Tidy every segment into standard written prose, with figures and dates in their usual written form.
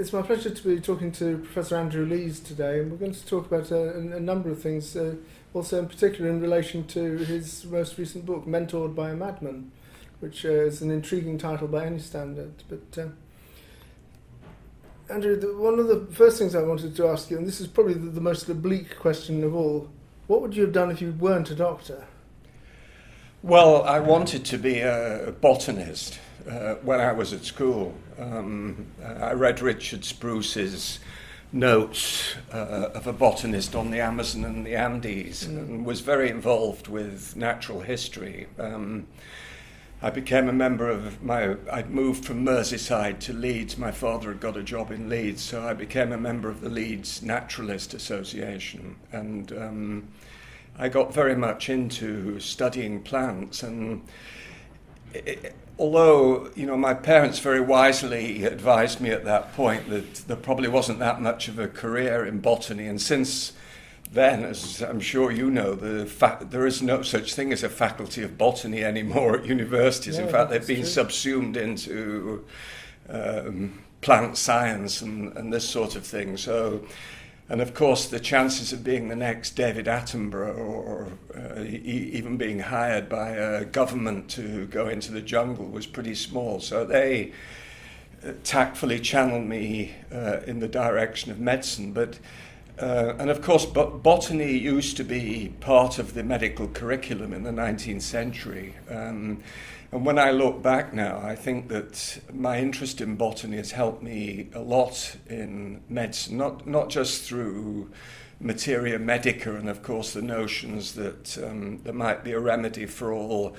It's my pleasure to be talking to Professor Andrew Lees today, and we're going to talk about a number of things, also in particular in relation to his most recent book, Mentored by a Madman, which is an intriguing title by any standard. But Andrew, one of the first things I wanted to ask you, and this is probably the most oblique question of all, what would you have done if you weren't a doctor? Well, I wanted to be a botanist when I was at school. I read Richard Spruce's notes of a botanist on the Amazon and the Andes, and was very involved with natural history. I became a member of I'd moved from Merseyside to Leeds. My father had got a job in Leeds, so I became a member of the Leeds Naturalist Association, and I got very much into studying plants. And although, my parents very wisely advised me at that point that there probably wasn't that much of a career in botany, and since then, as I'm sure you know, there is no such thing as a faculty of botany anymore at universities. Yeah, in fact, they've been true. subsumed into plant science and this sort of thing. So, and of course, the chances of being the next David Attenborough or even being hired by a government to go into the jungle was pretty small. So they tactfully channeled me in the direction of medicine. And of course, botany used to be part of the medical curriculum in the 19th century. And when I look back now, I think that my interest in botany has helped me a lot in medicine, not just through materia medica and, of course, the notions that there might be a remedy for all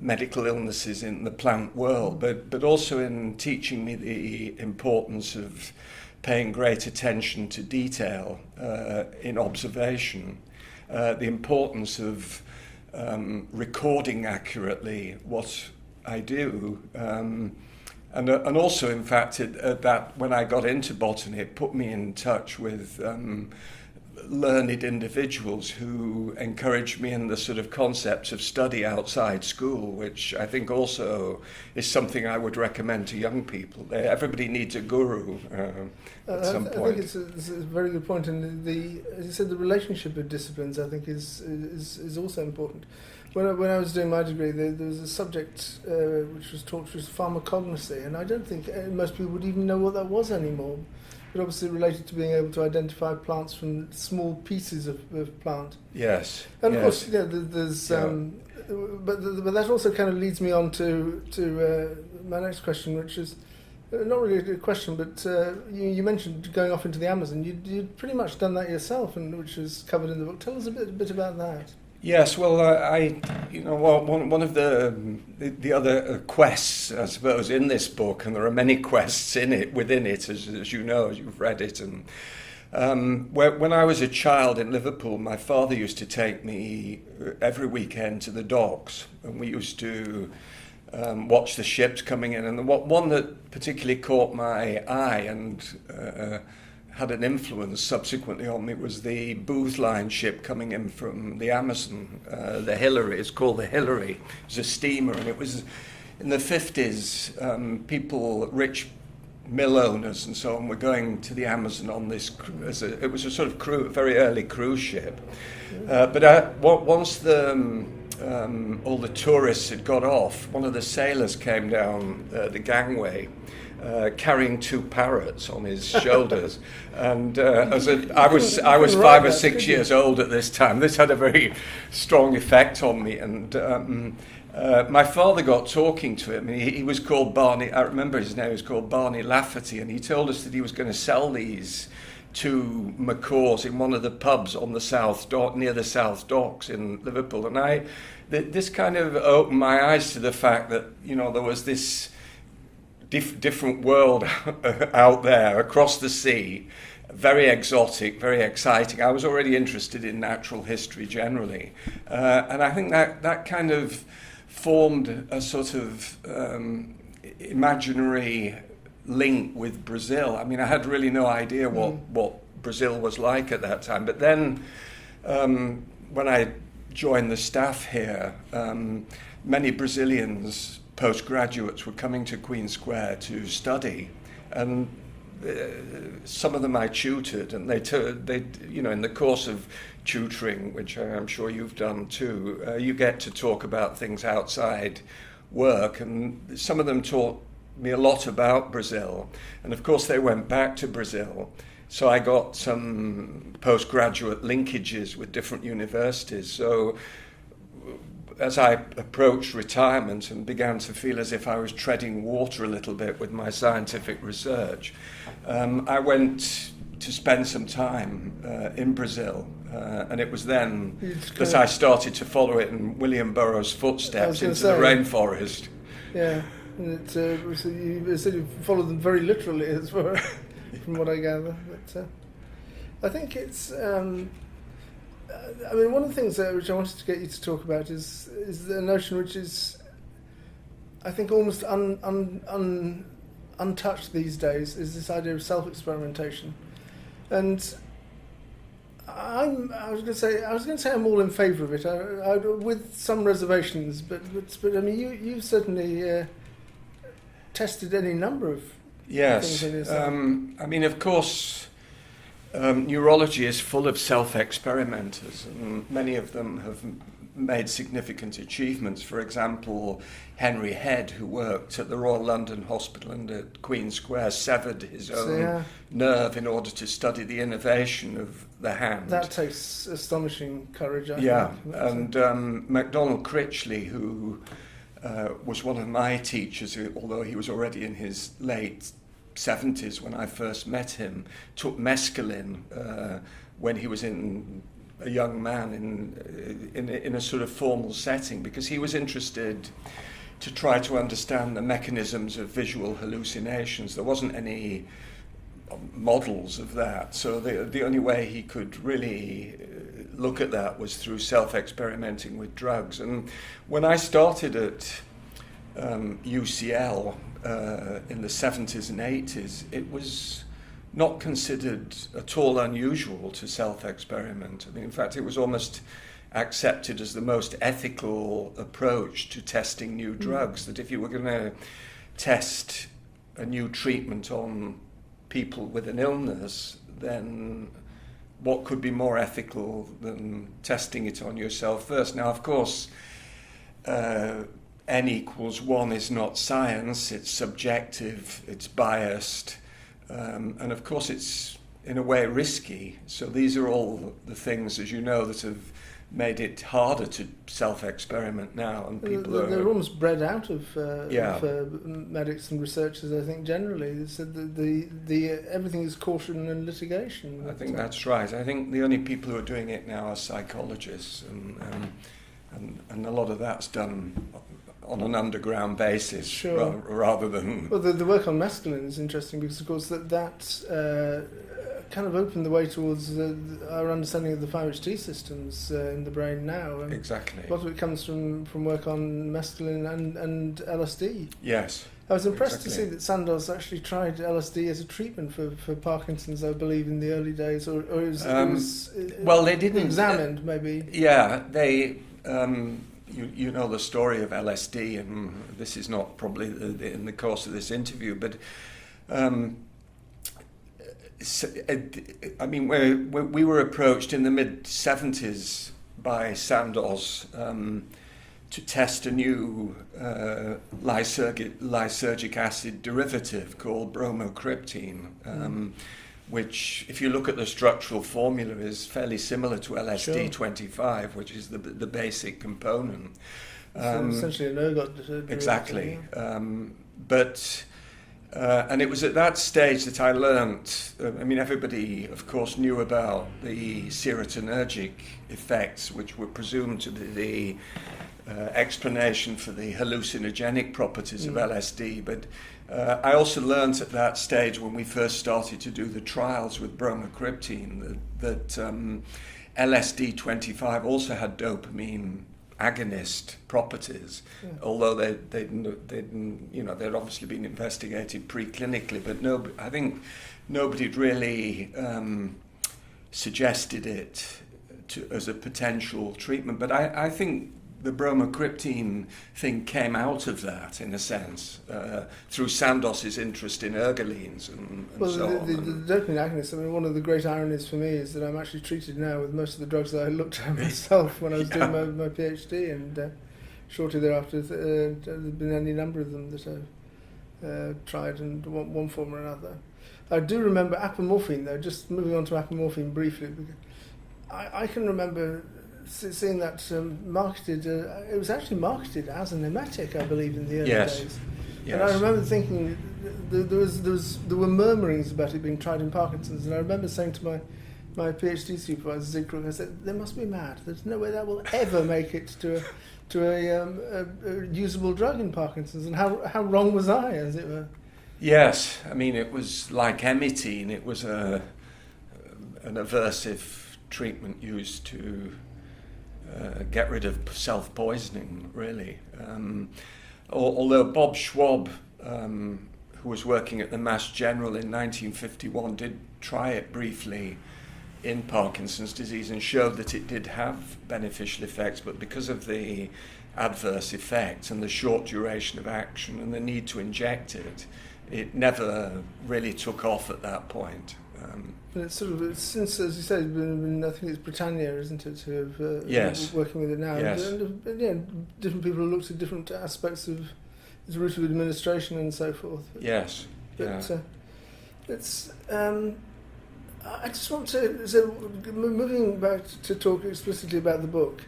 medical illnesses in the plant world, but also in teaching me the importance of paying great attention to detail in observation, the importance of recording accurately what I do, and also, in fact, that when I got into botany, it put me in touch with learned individuals who encouraged me in the sort of concepts of study outside school, which I think also is something I would recommend to young people. Everybody needs a guru at some point. I think it's a very good point, and as you said, the relationship of disciplines, I think, is also important. When I was doing my degree, there was a subject which was taught, which was pharmacognosy, and I don't think most people would even know what that was anymore. But obviously related to being able to identify plants from small pieces of plant. Yes. And of yes. course, there's. But that also kind of leads me on to my next question, which is not really a question, but you mentioned going off into the Amazon. You'd pretty much done that yourself, and which is covered in the book. Tell us a bit about that. Yes, well, one of the other quests, I suppose, in this book, and there are many quests within it, as you know, as you've read it, and when I was a child in Liverpool, my father used to take me every weekend to the docks, and we used to watch the ships coming in, and the one that particularly caught my eye and had an influence subsequently on me was the Booth Line ship coming in from the Amazon, the Hillary. It's called the Hillary. It was a steamer, and it was in the 50s. People, rich mill owners and so on, were going to the Amazon on this. It was a sort of very early cruise ship. But once all the tourists had got off, one of the sailors came down the gangway, carrying 2 parrots on his shoulders, and I was 5 or 6 years old at this time. This had a very strong effect on me, and my father got talking to him. He was called Barney. I remember his name was called Barney Lafferty, and he told us that he was going to sell these to macaws in one of the pubs on the South Dock, near the South Docks in Liverpool, and this kind of opened my eyes to the fact that there was this different world out there across the sea, very exotic, very exciting. I was already interested in natural history generally, and I think that kind of formed a sort of imaginary link with Brazil. I mean, I had really no idea what Brazil was like at that time, but then when I joined the staff here, many Brazilians postgraduates were coming to Queen Square to study, and some of them I tutored, and they you know, in the course of tutoring, which I'm sure you've done too, you get to talk about things outside work, and some of them taught me a lot about Brazil, and of course they went back to Brazil, so I got some postgraduate linkages with different universities. So as I approached retirement and began to feel as if I was treading water a little bit with my scientific research, I went to spend some time in Brazil, and it was then that I started to follow it in William Burroughs' footsteps into the rainforest. Yeah, and you said you followed them very literally as well, from what I gather. But I think it's. I mean, one of the things which I wanted to get you to talk about is the notion which is, I think, almost untouched these days, is this idea of self-experimentation. And I was going to say I'm all in favour of it, I, with some reservations. But I mean, you've certainly tested any number of things in yourself. I mean, of course. Neurology is full of self-experimenters, and many of them have made significant achievements. For example, Henry Head, who worked at the Royal London Hospital and at Queen Square, severed his own nerve in order to study the innervation of the hand. That takes astonishing courage, I think. And MacDonald Critchley, who was one of my teachers, although he was already in his late 70s when I first met him, took mescaline when he was a young man in a sort of formal setting, because he was interested to try to understand the mechanisms of visual hallucinations. There wasn't any models of that, so the only way he could really look at that was through self-experimenting with drugs. And when I started at UCL in the 70s and 80s, it was not considered at all unusual to self-experiment. I mean, in fact, it was almost accepted as the most ethical approach to testing new drugs, that if you were going to test a new treatment on people with an illness, then what could be more ethical than testing it on yourself first? Now, of course, N equals 1 is not science, it's subjective, it's biased, and of course it's in a way risky. So these are all the things, as you know, that have made it harder to self-experiment now, and people they're almost bred out of medics and researchers, I think, generally. They said that the everything is caution and litigation. I think that's right. I think the only people who are doing it now are psychologists, and a lot of that's done on an underground basis, sure, rather than... Well, the work on mescaline is interesting because, of course, that kind of opened the way towards our understanding of the 5-HT systems in the brain now. Exactly. A lot of it comes from work on mescaline and LSD. Yes. I was impressed to see that Sandoz actually tried LSD as a treatment for Parkinson's, I believe, in the early days, or it was well, they didn't examined, maybe. Yeah, they... You know the story of LSD, and this is not probably in the course of this interview, but I mean, we were approached in the mid-70s by Sandoz to test a new lysergic acid derivative called bromocriptine, which, if you look at the structural formula, is fairly similar to LSD-25, which is the basic component. So essentially an ergot derivative. Exactly. Yeah. And it was at that stage that I learnt, I mean, everybody, of course, knew about the serotonergic effects, which were presumed to be the explanation for the hallucinogenic properties of LSD, but I also learnt at that stage, when we first started to do the trials with bromocriptine, that LSD-25 also had dopamine agonist properties, although they'd obviously been investigated preclinically, but I think nobody had really suggested it as a potential treatment. But I think the bromocriptine thing came out of that, in a sense, through Sandos's interest in ergolines and so on. The dopamine agonists, I mean, one of the great ironies for me is that I'm actually treated now with most of the drugs that I looked at myself when I was doing my PhD, and shortly thereafter there have been any number of them that I've tried in one form or another. I do remember apomorphine, though, just moving on to apomorphine briefly. I can remember seeing that marketed, it was actually marketed as an emetic, I believe, in the early days. Yes. And I remember thinking there were murmurings about it being tried in Parkinson's, and I remember saying to my PhD supervisor, Ziegler, I said, they must be mad. There's no way that will ever make it to a usable drug in Parkinson's. And how wrong was I, as it were? Yes, I mean, it was like emetine. It was an aversive treatment used to get rid of self-poisoning, really. Although Bob Schwab, who was working at the Mass General in 1951, did try it briefly in Parkinson's disease and showed that it did have beneficial effects, but because of the adverse effects and the short duration of action and the need to inject it, it never really took off at that point. But it's since, as you said, I think it's Britannia, isn't it, who have yes. working with it now. Yes. And different people have looked at different aspects of its route of administration and so forth. Yes. But it's. I just want to, so moving back to talk explicitly about the book,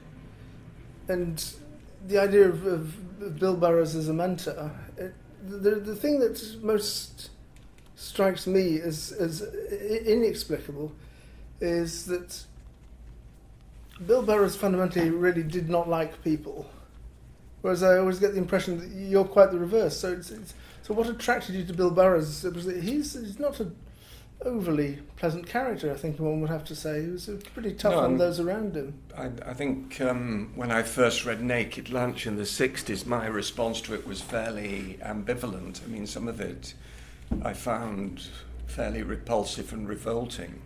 and the idea of Bill Burroughs as a mentor. The thing that most strikes me as inexplicable is that Bill Burroughs fundamentally really did not like people, whereas I always get the impression that you're quite the reverse. So what attracted you to Bill Burroughs? He's not an overly pleasant character, I think one would have to say. He was pretty tough on those around him. I think when I first read Naked Lunch in the 60s, my response to it was fairly ambivalent. I mean, some of it I found fairly repulsive and revolting.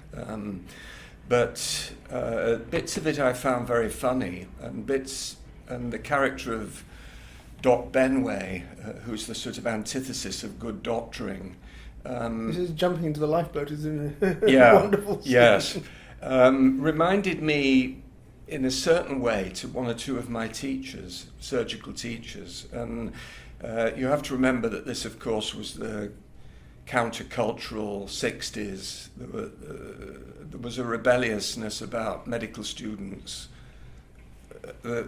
But bits of it I found very funny, and the character of Doc Benway, who's the sort of antithesis of good doctoring. Just jumping into the lifeboat is a wonderful scene. Yes. Reminded me in a certain way to one or two of my teachers, surgical teachers. And you have to remember that this, of course, was the countercultural 60s. There was a rebelliousness about medical students.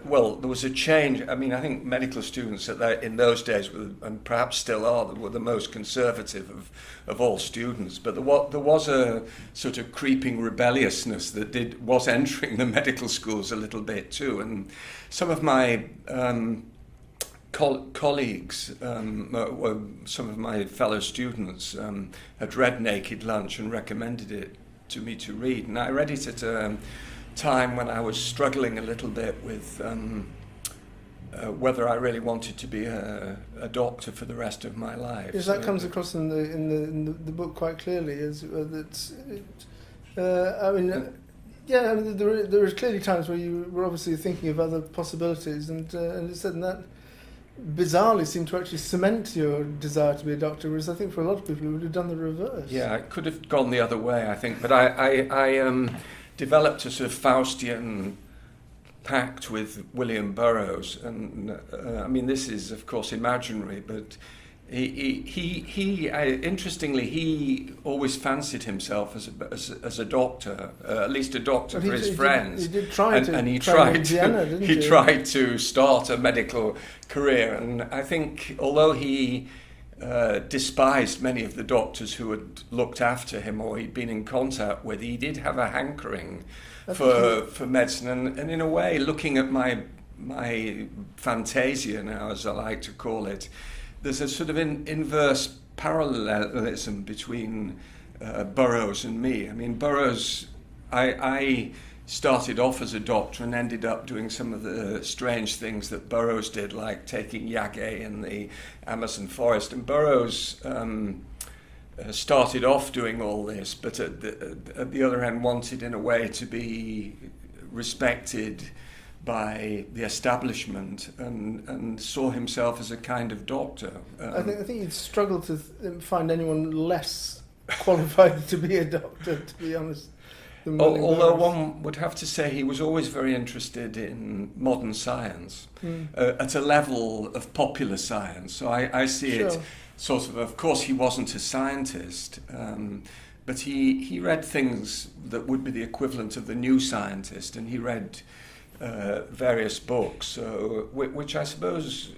Well, there was a change. I mean, I think medical students in those days were, and perhaps still are, were the most conservative of all students. But there was a sort of creeping rebelliousness that was entering the medical schools a little bit too. And some of my colleagues, some of my fellow students, had read Naked Lunch and recommended it to me to read, and I read it at a time when I was struggling a little bit with whether I really wanted to be a doctor for the rest of my life. Yes, that comes across in the book quite clearly. I mean, there are clearly times where you were obviously thinking of other possibilities, and it said that bizarrely seemed to actually cement your desire to be a doctor, whereas I think for a lot of people it would have done the reverse. Yeah, it could have gone the other way, I think, but I developed a sort of Faustian pact with William Burroughs, and I mean, this is of course imaginary, but interestingly, he always fancied himself as a doctor, at least a doctor for his friends. He did try and he tried to start a medical career, and I think although he despised many of the doctors who had looked after him or he'd been in contact with, he did have a hankering for medicine, and in a way, looking at my fantasia now, as I like to call it, there's a sort of inverse parallelism between Burroughs and me. I mean, Burroughs, I started off as a doctor and ended up doing some of the strange things that Burroughs did, like taking yagé in the Amazon forest. And Burroughs started off doing all this, but at the other end wanted, in a way, to be respected by the establishment and saw himself as a kind of doctor. I think you'd struggle to find anyone less qualified to be a doctor, to be honest. Although one would have to say he was always very interested in modern science at a level of popular science. So I see it sort of course he wasn't a scientist, but he read things that would be the equivalent of the new scientist, and he read various books, which I suppose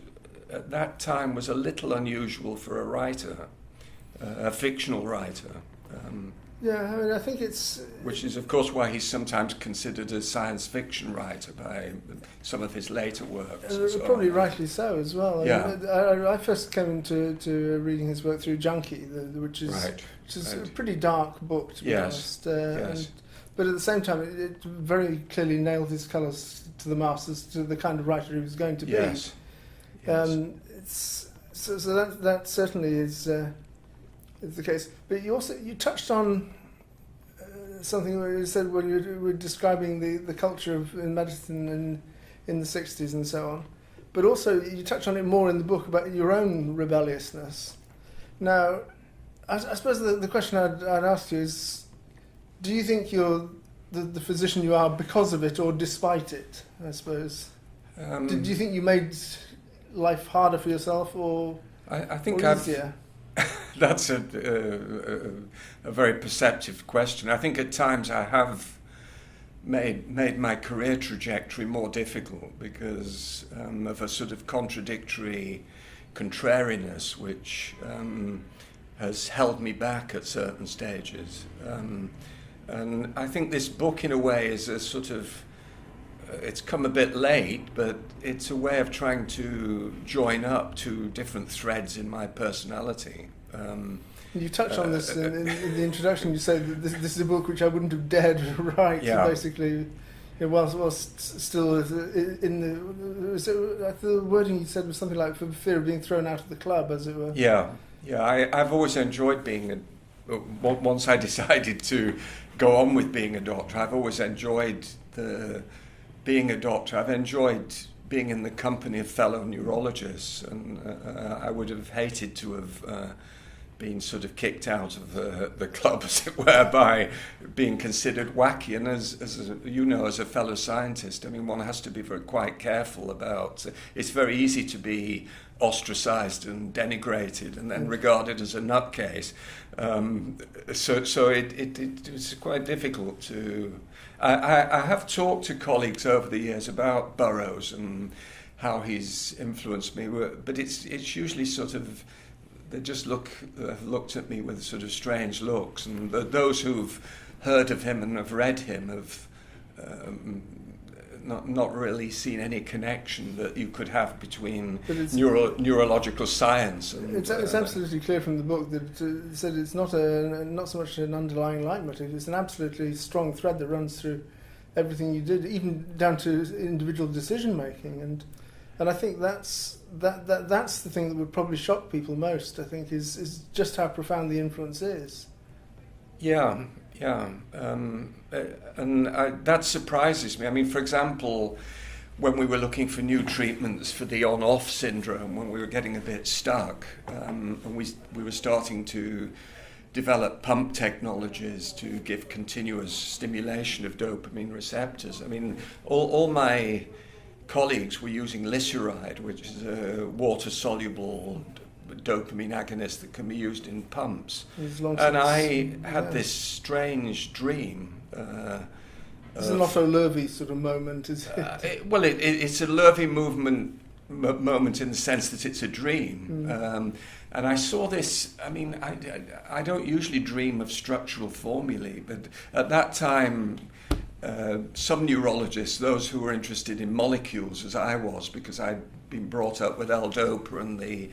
at that time was a little unusual for a writer, a fictional writer. Yeah, I mean, I think it's... Which is, of course, why he's sometimes considered a science fiction writer by some of his later works. Probably rightly so as well. Yeah. I first came into reading his work through Junkie, which is a pretty dark book, to be honest. Yes. But at the same time, it very clearly nailed his colours to the mast as to the kind of writer he was going to be. Yes. So that certainly is the case. But you touched on something where you said when you were describing the culture in medicine in the 60s and so on. But also you touched on it more in the book about your own rebelliousness. Now, I suppose the question I'd ask you is, do you think you're the physician you are because of it or despite it, I suppose? Do you think you made life harder for yourself or easier? That's a very perceptive question. I think at times I have made my career trajectory more difficult because of a sort of contradictory contrariness which has held me back at certain stages. And I think this book, in a way, is a sort of... it's come a bit late, but it's a way of trying to join up two different threads in my personality. You touched on this in the introduction. You said that this is a book which I wouldn't have dared write. Yeah. Basically, whilst still in the wording you said was something like for fear of being thrown out of the club, as it were. Yeah. I've always enjoyed being once I decided to go on with being a doctor, I've always enjoyed being a doctor. I've enjoyed being in the company of fellow neurologists, and I would have hated to have been sort of kicked out of the club, as it were, by being considered wacky. And as you know, as a fellow scientist, I mean, one has to be quite careful about... It's very easy to be ostracised and denigrated and then regarded as a nutcase. So it's quite difficult to... I have talked to colleagues over the years about Burroughs and how he's influenced me, but it's usually sort of... They just looked at me with sort of strange looks, and those who've heard of him and have read him have not really seen any connection that you could have between neurological science. And, it's absolutely clear from the book that it said it's not so much an underlying leitmotif. It's an absolutely strong thread that runs through everything you did, even down to individual decision making. And I think that's the thing that would probably shock people most, I think, is just how profound the influence is. Yeah. And that surprises me. I mean, for example, when we were looking for new treatments for the on-off syndrome, when we were getting a bit stuck, and we were starting to develop pump technologies to give continuous stimulation of dopamine receptors. I mean, all my colleagues were using Lisuride, which is a water-soluble dopamine agonist that can be used in pumps. And I had this strange dream. It's an Otto Loewy sort of moment, is it? It's a Loewy moment in the sense that it's a dream. And I saw this, I mean, I don't usually dream of structural formulae, but at that time, some neurologists, those who were interested in molecules, as I was, because I'd been brought up with L-DOPA and the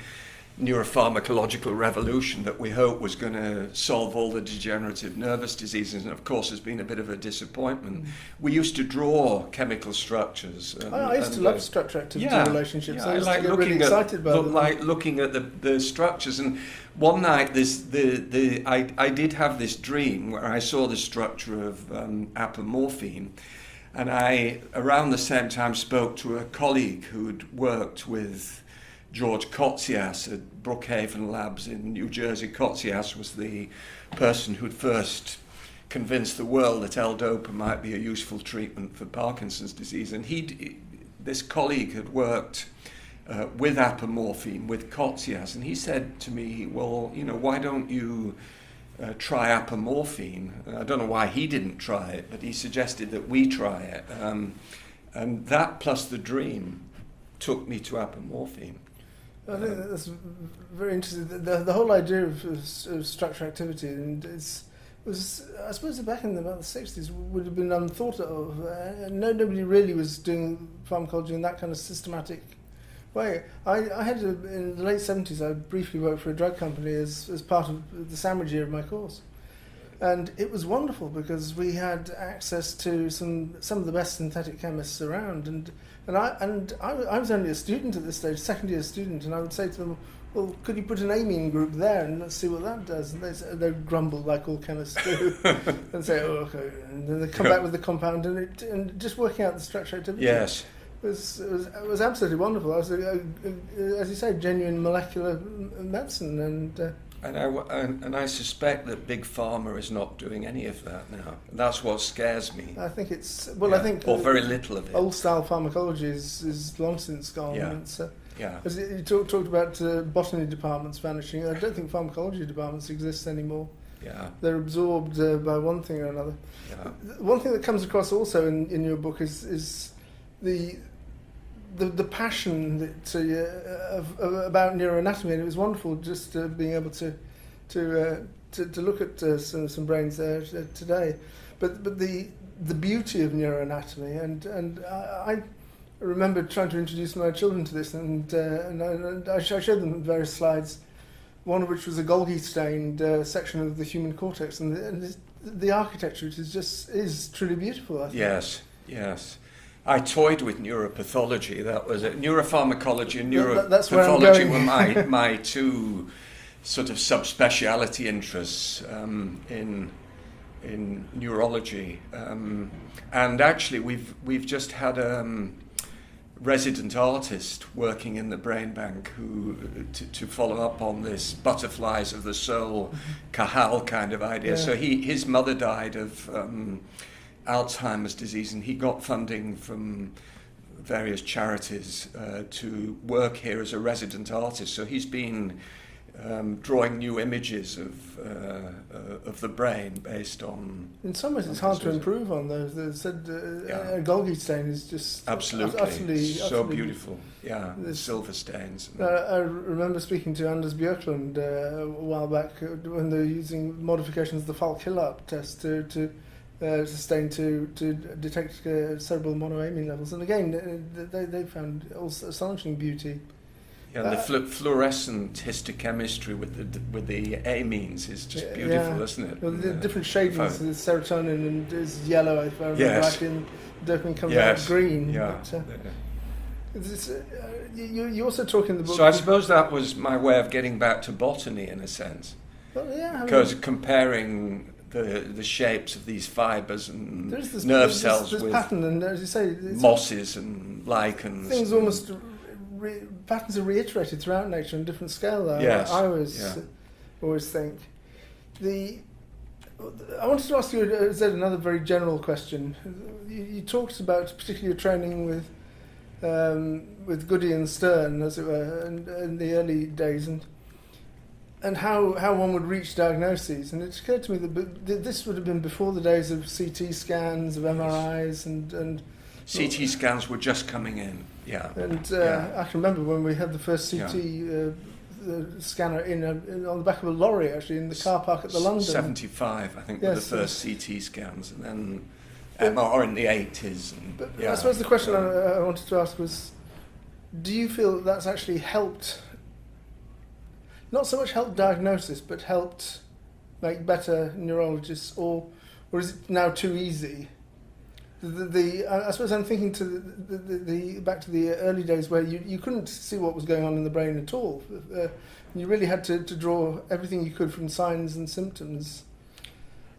neuropharmacological revolution that we hoped was going to solve all the degenerative nervous diseases, and of course has been a bit of a disappointment. We used to draw chemical structures. I used to love structure-activity relationships. Yeah, I used to get really excited about them. Like looking at the structures. And one night, I did have this dream where I saw the structure of apomorphine, And I, around the same time, spoke to a colleague who'd worked with George Kotzias at Brookhaven Labs in New Jersey. Kotzias was the person who'd first convinced the world that L-Dopa might be a useful treatment for Parkinson's disease. And this colleague had worked with apomorphine, with Kotzias, and he said to me, well, why don't you try apomorphine? I don't know why he didn't try it, but he suggested that we try it. And that plus the dream took me to apomorphine. I think that's very interesting. The whole idea of structure activity, and was I suppose back in about the 60s would have been unthought of. Nobody really was doing pharmacology in that kind of systematic way. I had in the late 70s. I briefly worked for a drug company as part of the sandwich year of my course, and it was wonderful because we had access to some of the best synthetic chemists around, and I was only a student at this stage, second year student, and I would say to them, well, could you put an amine group there and let's see what that does? And they'd grumble like all chemists do and say, oh, okay. And then they come back with the compound, and just working out the structure activity. Yes. Was absolutely wonderful. I was, as you say, genuine molecular medicine, and I suspect that Big Pharma is not doing any of that now. That's what scares me. I think it's I think very little of it. Old style pharmacology is long since gone. Yeah. As you talked about botany departments vanishing, I don't think pharmacology departments exist anymore. Yeah. They're absorbed by one thing or another. Yeah. One thing that comes across also in your book is the passion that, about neuroanatomy, and it was wonderful just being able to look at some brains there today. But the beauty of neuroanatomy, and I remember trying to introduce my children to this, and I showed them various slides, one of which was a Golgi-stained section of the human cortex, and the architecture is truly beautiful, I think. Yes. I toyed with neuropathology. That was it. Neuropharmacology and neuropathology were my two sort of subspeciality interests in neurology. And actually, we've just had resident artist working in the brain bank who to follow up on this butterflies of the soul, Cajal kind of idea. Yeah. So his mother died of Alzheimer's disease, and he got funding from various charities to work here as a resident artist. So he's been drawing new images of the brain based on. In some ways, it's hard to improve on those. They said Golgi stain is just utterly so beautiful. Yeah, silver stains. I remember speaking to Anders Björklund a while back when they were using modifications of the Falk-Hillart test to stain to detect cerebral monoamine levels, and again they found also astonishing beauty. Yeah, the fluorescent histochemistry with the amines is just beautiful, isn't it? Well, the different shadings, the serotonin is yellow, if I remember right, and dopamine comes out green. Yeah. But, you also talk in the book. So I suppose that was my way of getting back to botany in a sense. Well, yeah, because comparing the shapes of these fibres and nerve cells with pattern, and as you say, mosses and lichens. Things almost. Patterns are reiterated throughout nature on different scale, though. Yes. I always think. I wanted to ask you, Zed, another very general question. You talked about particularly your training with Goody and Stern, as it were, in the early days, and how one would reach diagnoses. And it occurred to me that this would have been before the days of CT scans, of MRIs, and CT scans were just coming in. Yeah. And I can remember when we had the first CT scanner on the back of a lorry, actually, in the car park at the London. 75, I think, were the first CT scans, and then MR in the 80s. But I suppose the question I wanted to ask was, do you feel that's actually helped, not so much helped diagnosis, but helped make better neurologists, or is it now too easy? I suppose I'm thinking to the back to the early days where you couldn't see what was going on in the brain at all. You really had to draw everything you could from signs and symptoms.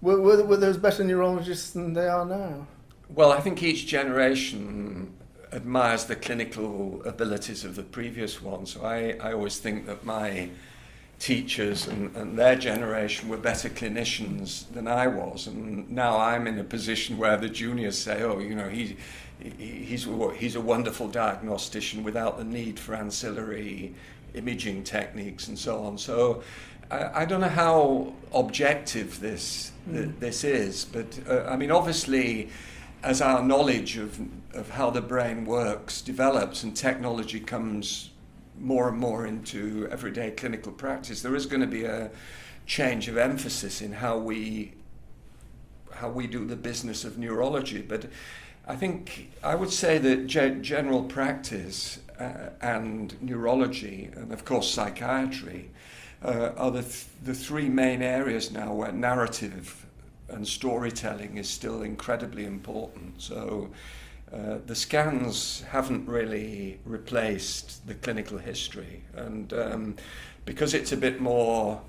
Were those better neurologists than they are now? Well, I think each generation admires the clinical abilities of the previous one. So I always think that my teachers and their generation were better clinicians than I was, and now I'm in a position where the juniors say, oh, you know, he's a wonderful diagnostician without the need for ancillary imaging techniques and so on. So I don't know how objective this is, but I mean, obviously, as our knowledge of how the brain works develops and technology comes more and more into everyday clinical practice, there is going to be a change of emphasis in how we do the business of neurology. But I think I would say that general practice and neurology, and of course psychiatry, are the three main areas now where narrative and storytelling is still incredibly important. So the scans haven't really replaced the clinical history, and because it's a bit more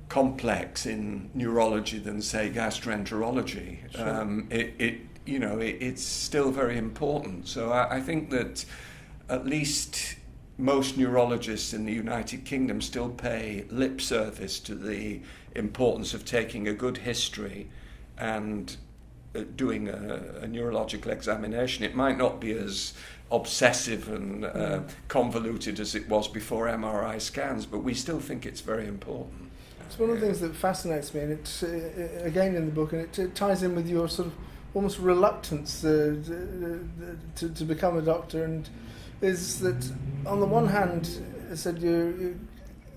complex in neurology than, say, gastroenterology, sure. It's still very important. So I think that at least most neurologists in the United Kingdom still pay lip service to the importance of taking a good history and doing a neurological examination. It might not be as obsessive and convoluted as it was before MRI scans, but we still think it's very important. It's one of the things that fascinates me, and it's again in the book, and it ties in with your sort of almost reluctance to become a doctor, and is that on the one hand, I said you're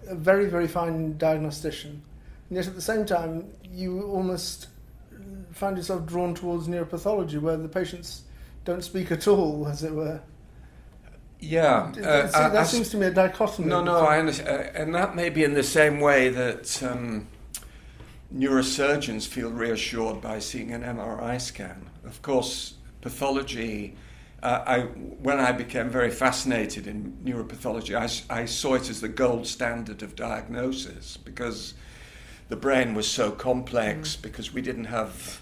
a very, very fine diagnostician, and yet at the same time you almost find yourself drawn towards neuropathology, where the patients don't speak at all, as it were. Yeah. That seems to me a dichotomy. No, I understand. And that may be in the same way that neurosurgeons feel reassured by seeing an MRI scan. Of course, pathology, when I became very fascinated in neuropathology, I saw it as the gold standard of diagnosis, because the brain was so complex, because we didn't have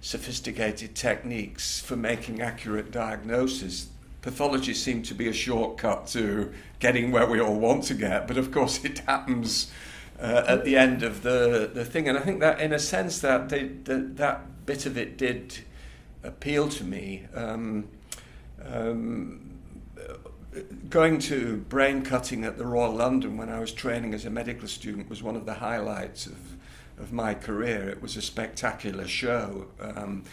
sophisticated techniques for making accurate diagnosis. Pathology seemed to be a shortcut to getting where we all want to get, but of course it happens at the end of the thing. And I think that in a sense that that bit of it did appeal to me. Going to brain cutting at the Royal London when I was training as a medical student was one of the highlights of my career. It was a spectacular show, and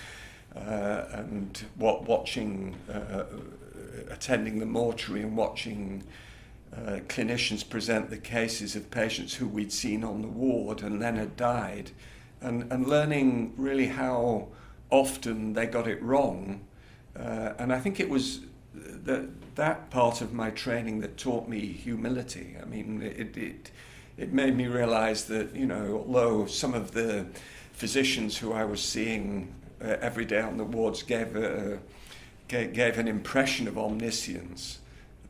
attending the mortuary and watching clinicians present the cases of patients who we'd seen on the ward and then had died, and learning really how often they got it wrong. And I think it was that part of my training that taught me humility. I mean, it made me realize that, you know, although some of the physicians who I was seeing every day on the wards gave an impression of omniscience,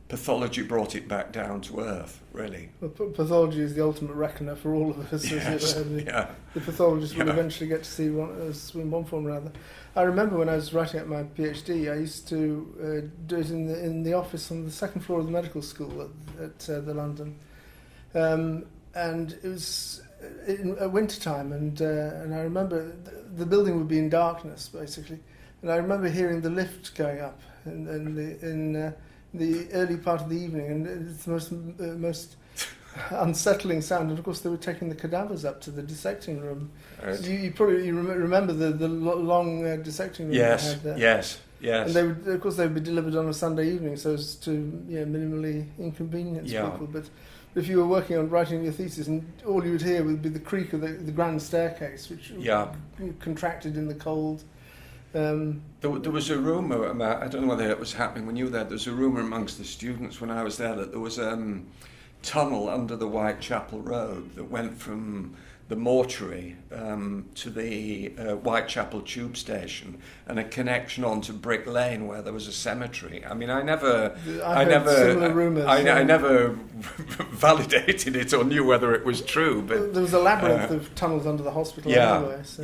pathology brought it back down to earth, really. Well, pathology is the ultimate reckoner for all of us. Yes. The pathologist will eventually get to see in one form or another. I remember when I was writing up my PhD, I used to do it in the office on the second floor of the medical school at the London, and it was at winter time, and I remember the building would be in darkness basically, and I remember hearing the lift going up in the early part of the evening, and it's the most unsettling sound. And of course, they were taking the cadavers up to the dissecting room. Right. So you probably remember the long dissecting room. Yes, they had there. yes. And they would, of course, they would be delivered on a Sunday evening, so as to minimally inconvenience people. But if you were working on writing your thesis, and all you would hear would be the creak of the grand staircase, which contracted in the cold. There was a rumour, I don't know whether it was happening when you were there, there was a rumour amongst the students when I was there that there was a tunnel under the Whitechapel Road that went from the mortuary to the Whitechapel tube station, and a connection onto Brick Lane where there was a cemetery. I mean, I never validated it or knew whether it was true, but there was a labyrinth of tunnels under the hospital anyway. So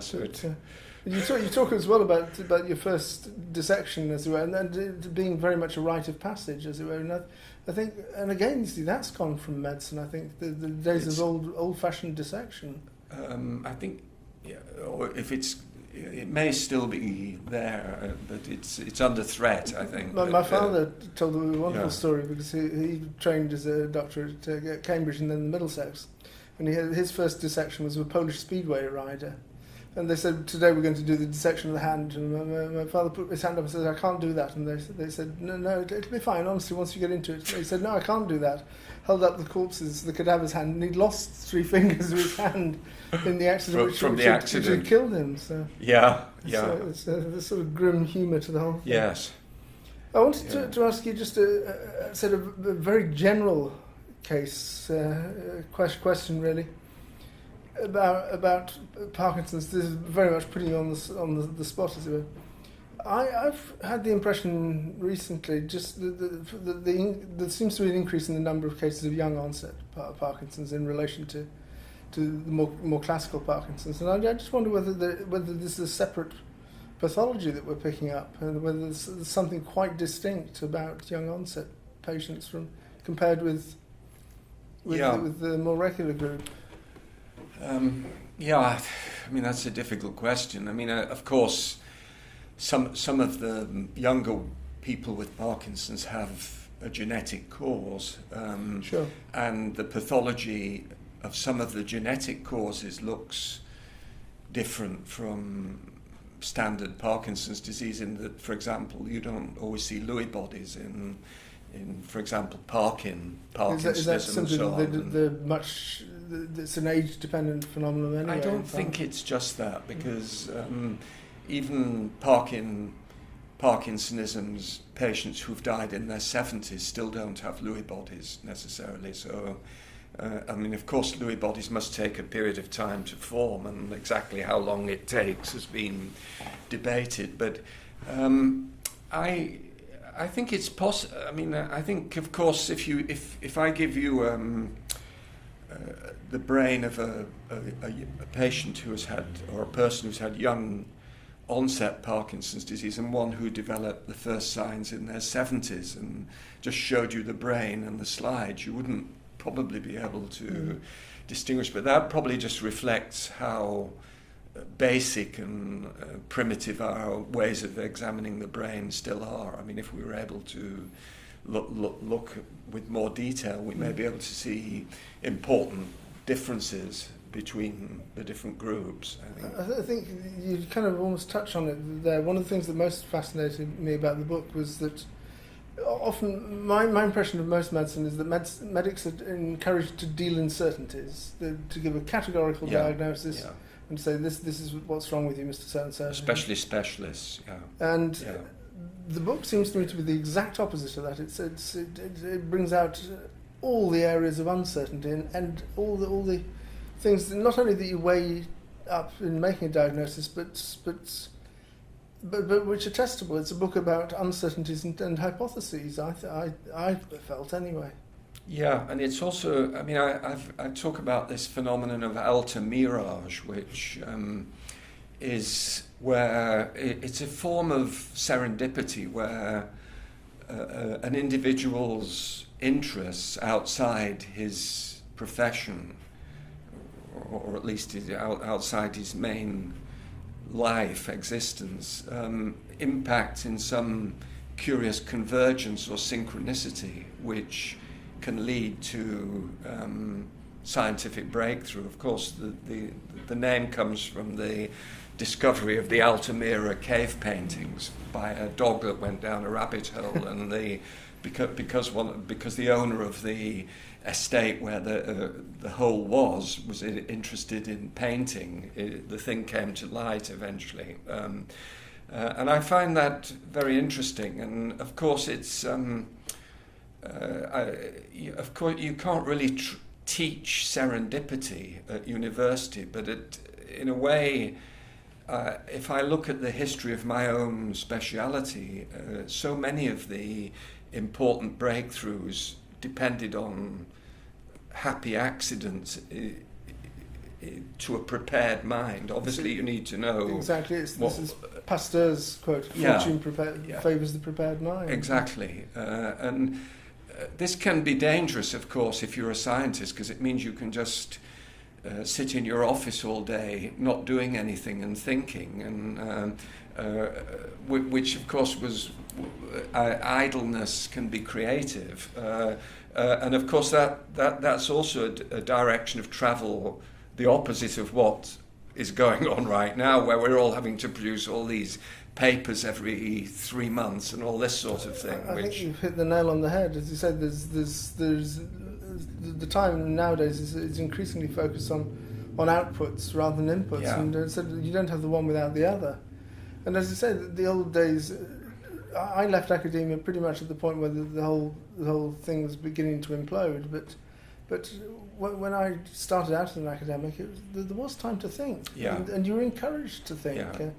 so You talk as well about your first dissection, as it were, and it being very much a rite of passage, as it were. And I think, and again, you see, that's gone from medicine. I think the days of old-fashioned dissection. I think, yeah, or if it may still be there, but it's under threat, I think. My father told a wonderful story, because he trained as a doctor at Cambridge and then Middlesex, and his first dissection was a Polish speedway rider. And they said, today we're going to do the dissection of the hand. And my father put his hand up and said, I can't do that. And they said, no, it'll be fine, honestly, once you get into it. He said, no, I can't do that. Held up the cadaver's hand, and he'd lost 3 fingers of his hand in the accident, which had killed him. So it's a sort of grim humour to the whole thing. Yes. I wanted to ask you just a sort of a very general case question, really. About Parkinson's. This is very much putting you on the spot, as it were. I've had the impression recently, just there seems to be an increase in the number of cases of young onset Parkinson's in relation to the more classical Parkinson's, and I just wonder whether this is a separate pathology that we're picking up, and whether there's something quite distinct about young onset patients compared with the more regular group. I mean, that's a difficult question. I mean, of course, some of the younger people with Parkinson's have a genetic cause, sure. And the pathology of some of the genetic causes looks different from standard Parkinson's disease, in that, for example, you don't always see Lewy bodies in for example, Parkinsonism. Is that simply it's an age-dependent phenomenon anyway? I don't think it's just that, because even Parkinsonism's patients who've died in their 70s still don't have Lewy bodies necessarily. So, I mean, of course, Lewy bodies must take a period of time to form, and exactly how long it takes has been debated. But I think it's possible. I mean, I think, of course, if I give you the brain of a patient who has had, or a person who's had young onset Parkinson's disease, and one who developed the first signs in their 70s, and just showed you the brain and the slides, you wouldn't probably be able to distinguish. But that probably just reflects how basic and primitive our ways of examining the brain still are. I mean, if we were able to look with more detail, we may be able to see important differences between the different groups. I think you kind of almost touched on it there. One of the things that most fascinated me about the book was that often my impression of most medicine is that medics are encouraged to deal in certainties, to give a categorical diagnosis. Yeah. And say, this is what's wrong with you, Mr. So-and-so. Especially specialists, yeah. And the book seems to me to be the exact opposite of that. It brings out all the areas of uncertainty and all the things, not only that you weigh up in making a diagnosis, but which are testable. It's a book about uncertainties and hypotheses, I felt anyway. Yeah, and it's also, I mean, I talk about this phenomenon of alter mirage, which is where it's a form of serendipity, where an individual's interests outside his profession, or at least outside his main life existence, impact in some curious convergence or synchronicity, which can lead to scientific breakthrough. Of course, the name comes from the discovery of the Altamira cave paintings by a dog that went down a rabbit hole, and because the owner of the estate where the hole was interested in painting, the thing came to light eventually. And I find that very interesting. And of course, it's of course, you can't really teach serendipity at university, but in a way, if I look at the history of my own speciality, so many of the important breakthroughs depended on happy accidents Mm-hmm. to a prepared mind. Obviously, you need to know exactly. This is Pasteur's quote: "Fortune favours the prepared mind." Exactly, and this can be dangerous, of course, if you're a scientist, because it means you can just sit in your office all day, not doing anything and thinking, and which, of course, was idleness can be creative, and of course that's also a direction of travel, the opposite of what is going on right now, where we're all having to produce all these papers every 3 months and all this sort of thing. I think you've hit the nail on the head. As you said, there's the time nowadays is increasingly focused on outputs rather than inputs, and so you don't have the one without the other. And as you said, the old days, I left academia pretty much at the point where the whole thing was beginning to implode. But when I started out as an academic, there was time to think, and you were encouraged to think. Yeah.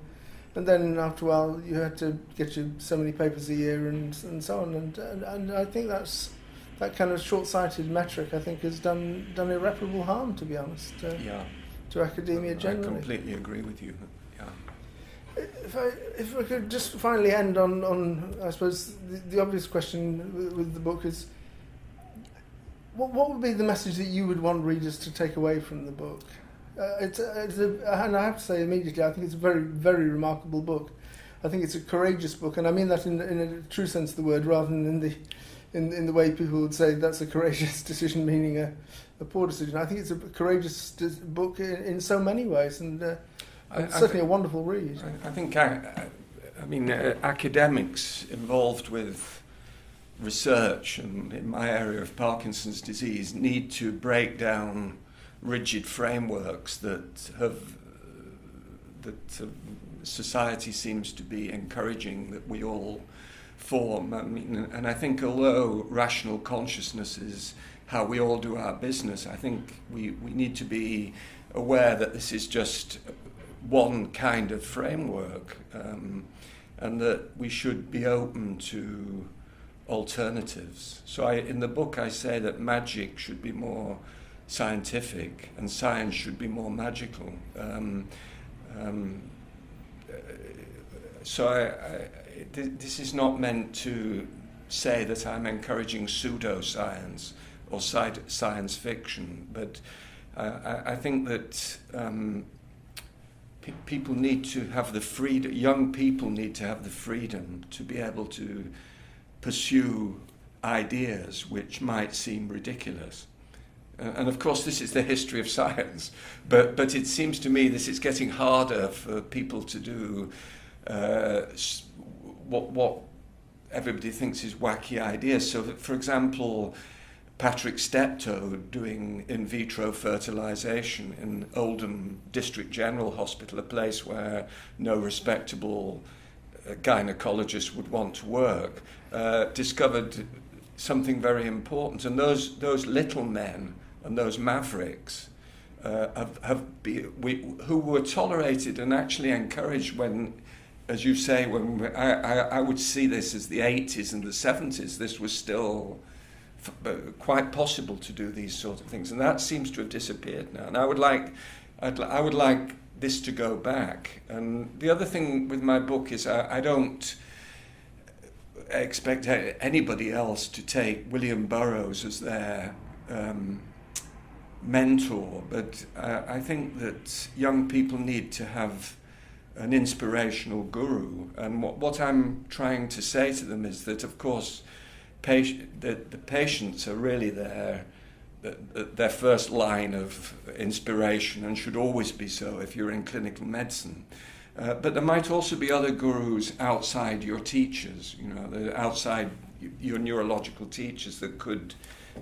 And then after a while, you had to get you so many papers a year and so on. And I think that kind of short-sighted metric, I think, has done irreparable harm, to be honest, to academia generally. I completely agree with you. Yeah. If I could just finally end on I suppose the obvious question with the book is, what would be the message that you would want readers to take away from the book? And I have to say immediately, I think it's a very, very remarkable book. I think it's a courageous book, and I mean that in a true sense of the word, rather than in the way people would say that's a courageous decision, meaning a poor decision. I think it's a courageous book in so many ways, and it's certainly a wonderful read. I think, academics involved with research, and in my area of Parkinson's disease, need to break down rigid frameworks that society seems to be encouraging that we all form. And I think although rational consciousness is how we all do our business, I think we need to be aware that this is just one kind of framework, and that we should be open to alternatives. So in the book I say that magic should be more scientific and science should be more magical. This is not meant to say that I'm encouraging pseudoscience or science fiction, but I think that people need to have the freedom, young people need to have the freedom to be able to pursue ideas which might seem ridiculous. And of course this is the history of science, but it seems to me this is getting harder for people to do what everybody thinks is wacky ideas. So for example, Patrick Steptoe doing in vitro fertilization in Oldham District General Hospital, a place where no respectable gynecologist would want to work, discovered something very important. And those little men and those mavericks who were tolerated and actually encouraged when, as you say, when I would see this as the 80s and the 70s, this was still quite possible to do these sort of things, and that seems to have disappeared now. And I would like this to go back. And the other thing with my book is I don't expect anybody else to take William Burroughs as their mentor, but I think that young people need to have an inspirational guru. And what I'm trying to say to them is that, of course, the patients are really their first line of inspiration, and should always be so if you're in clinical medicine. But there might also be other gurus outside your teachers, outside your neurological teachers, that could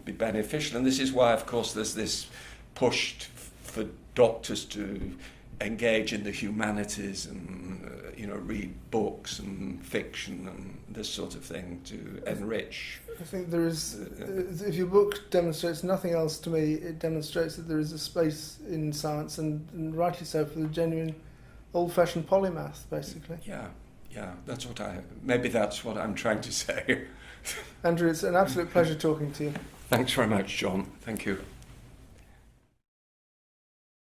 be beneficial. And this is why, of course, there's this push for doctors to engage in the humanities and read books and fiction and this sort of thing to enrich. I think there is, if your book demonstrates nothing else to me, it demonstrates that there is a space in science, and rightly so, for the genuine old-fashioned polymath, basically. Yeah, maybe that's what I'm trying to say. Andrew, it's an absolute pleasure talking to you. Thanks very much, John. Thank you.